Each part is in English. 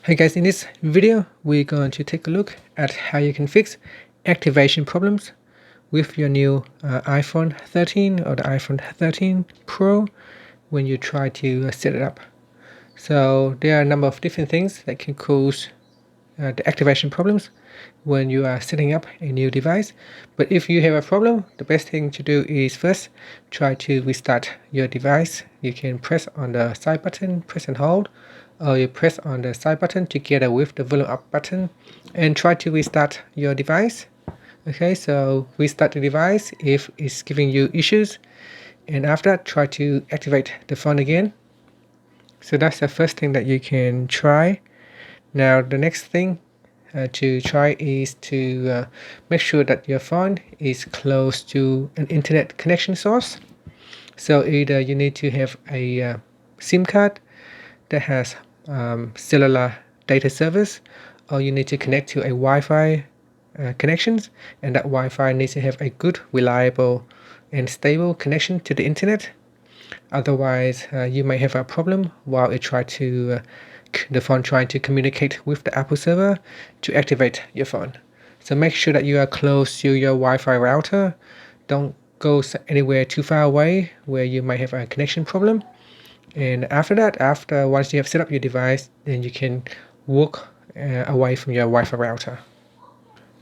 Hey guys, in this video we're going to take a look at how you can fix activation problems with your new iPhone 13 or the iPhone 13 Pro when you try to set it up. So there are a number of different things that can cause the activation problems when you are setting up a new device. But if you have a problem, the best thing to do is first try to restart your device. You can press on the side button, press and hold, or you press on the side button together with the volume up button and try to restart your device. Okay, so restart the device if it's giving you issues, and after that try to activate the phone again. So that's the first thing that you can try. Now the next thing to try is to make sure that your phone is close to an internet connection source. So either you need to have a SIM card that has cellular data service, or you need to connect to a Wi-Fi connections, and that Wi-Fi needs to have a good, reliable and stable connection to the internet. Otherwise you may have a problem while it try to the phone trying to communicate with the Apple server to activate your phone. So make sure that you are close to your Wi-Fi router. Don't go anywhere too far away where you might have a connection problem. And after that, once you have set up your device, then you can walk away from your Wi-Fi router.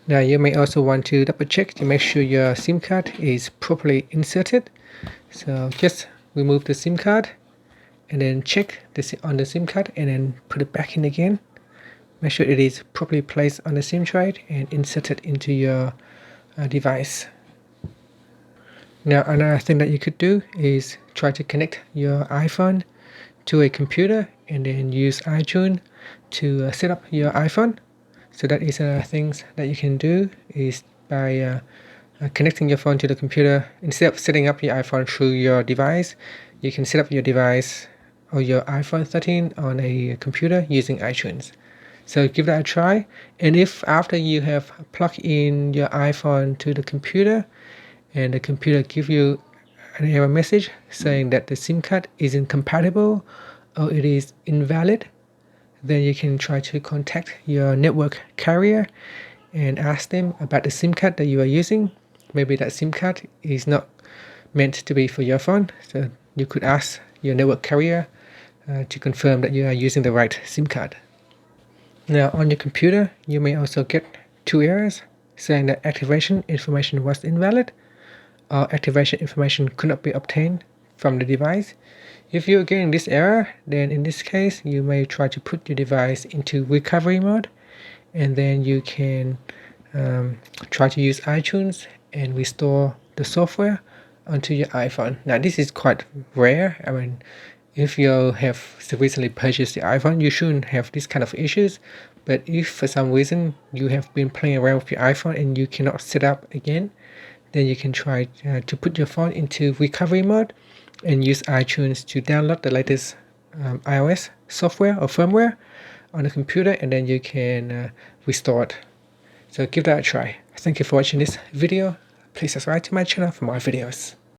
Now you may also want to double check to make sure your SIM card is properly inserted. So just remove the SIM card and then check on the SIM card and then put it back in again. Make sure it is properly placed on the SIM tray and inserted into your device. Now another thing that you could do is try to connect your iPhone to a computer and then use iTunes to set up your iPhone. So that is things that you can do is by connecting your phone to the computer. Instead of setting up your iPhone through your device, you can set up your device or your iPhone 13 on a computer using iTunes. So give that a try, and if after you have plugged in your iPhone to the computer and the computer give you an error message saying that the SIM card isn't compatible or it is invalid, then you can try to contact your network carrier and ask them about the SIM card that you are using. Maybe that SIM card is not meant to be for your phone, so you could ask your network carrier to confirm that you are using the right SIM card. Now on your computer, you may also get two errors saying that activation information was invalid or activation information could not be obtained from the device. If you're getting this error, then in this case you may try to put your device into recovery mode, and then you can try to use iTunes and restore the software onto your iPhone. Now this is quite rare. I mean, if you have recently purchased the iPhone, you shouldn't have this kind of issues. But if for some reason you have been playing around with your iPhone and you cannot set up again, then you can try to put your phone into recovery mode and use iTunes to download the latest iOS software or firmware on the computer, and then you can restore it. So give that a try. Thank you for watching this video. Please subscribe to my channel for more videos.